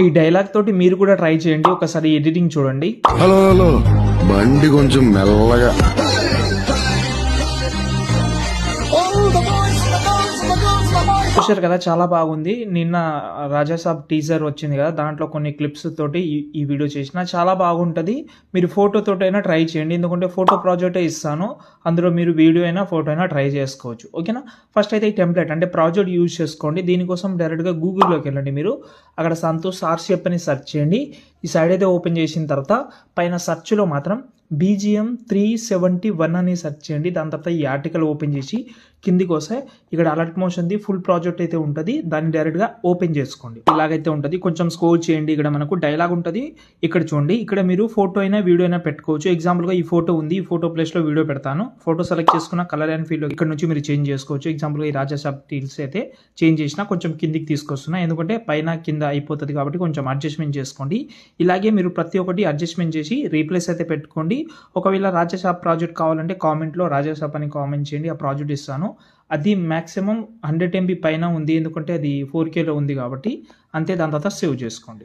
ఈ డైలాగ్ తోటి మీరు కూడా ట్రై చేయండి, ఒకసారి ఎడిటింగ్ చూడండి. హలో హలో, బండి కొంచెం మెల్లగా. చూశారు కదా, చాలా బాగుంది. నిన్న రాజాసాబ్ టీజర్ వచ్చింది కదా, దాంట్లో కొన్ని క్లిప్స్ తోటి ఈ వీడియో చేసిన చాలా బాగుంటుంది. మీరు ఫోటో తోటైనా ట్రై చేయండి, ఎందుకంటే ఫోటో ప్రాజెక్టే ఇస్తాను, అందులో మీరు వీడియో అయినా ఫోటో అయినా ట్రై చేసుకోవచ్చు. ఓకేనా. ఫస్ట్ అయితే ఈ టెంప్లెట్ అంటే ప్రాజెక్ట్ యూజ్ చేసుకోండి. దీనికోసం డైరెక్ట్గా గూగుల్లోకి వెళ్ళండి. మీరు అక్కడ సంతోష్ ఆర్షిప్ అని సెర్చ్ చేయండి. ఈ సైడ్ అయితే ఓపెన్ చేసిన తర్వాత పైన సెర్చ్లో మాత్రం BGM 371 అని సెర్చ్ చేయండి. దాని తర్వాత ఈ ఆర్టికల్ ఓపెన్ చేసి కిందికి వస్తే ఇక్కడ అలర్ట్ మోషన్ది ఫుల్ ప్రాజెక్ట్ అయితే ఉంటుంది, దాన్ని డైరెక్ట్గా ఓపెన్ చేసుకోండి. ఇలాగైతే ఉంటుంది. కొంచెం స్క్రోల్ చేయండి, ఇక్కడ మనకు డైలాగ్ ఉంటుంది. ఇక్కడ చూడండి, ఇక్కడ మీరు ఫోటో అయినా వీడియో అయినా పెట్టుకోవచ్చు. ఎగ్జాంపుల్గా ఈ ఫోటో ఉంది, ఈ ఫోటో ప్లేస్లో వీడియో పెడతాను. ఫోటో సెలెక్ట్ చేసుకున్న కలర్ అండ్ ఫీల్ ఇక్కడ నుంచి మీరు చేంజ్ చేసుకోవచ్చు. ఎగ్జాంపుల్గా ఈ రాజాసాబ్ టీల్స్ అయితే చేంజ్ చేసినా కొంచెం కిందికి తీసుకొస్తున్నా, ఎందుకంటే పైన కింద అయిపోతుంది కాబట్టి కొంచెం అడ్జస్ట్మెంట్ చేసుకోండి. ఇలాగే మీరు ప్రతి ఒక్కటి అడ్జస్ట్మెంట్ చేసి రీప్లేస్ అయితే పెట్టుకోండి. ఒకవేళ రాజాసాబ్ ప్రాజెక్ట్ కావాలంటే కామెంట్లో రాజాసాబ్ అని కామెంట్ చేయండి, ఆ ప్రాజెక్ట్ ఇస్తాను. అది మ్యాక్సిమం 100 MB పైన ఉంది, ఎందుకంటే అది 4Kలో ఉంది కాబట్టి. అంతే, దాని తర్వాత సేవ్ చేసుకోండి.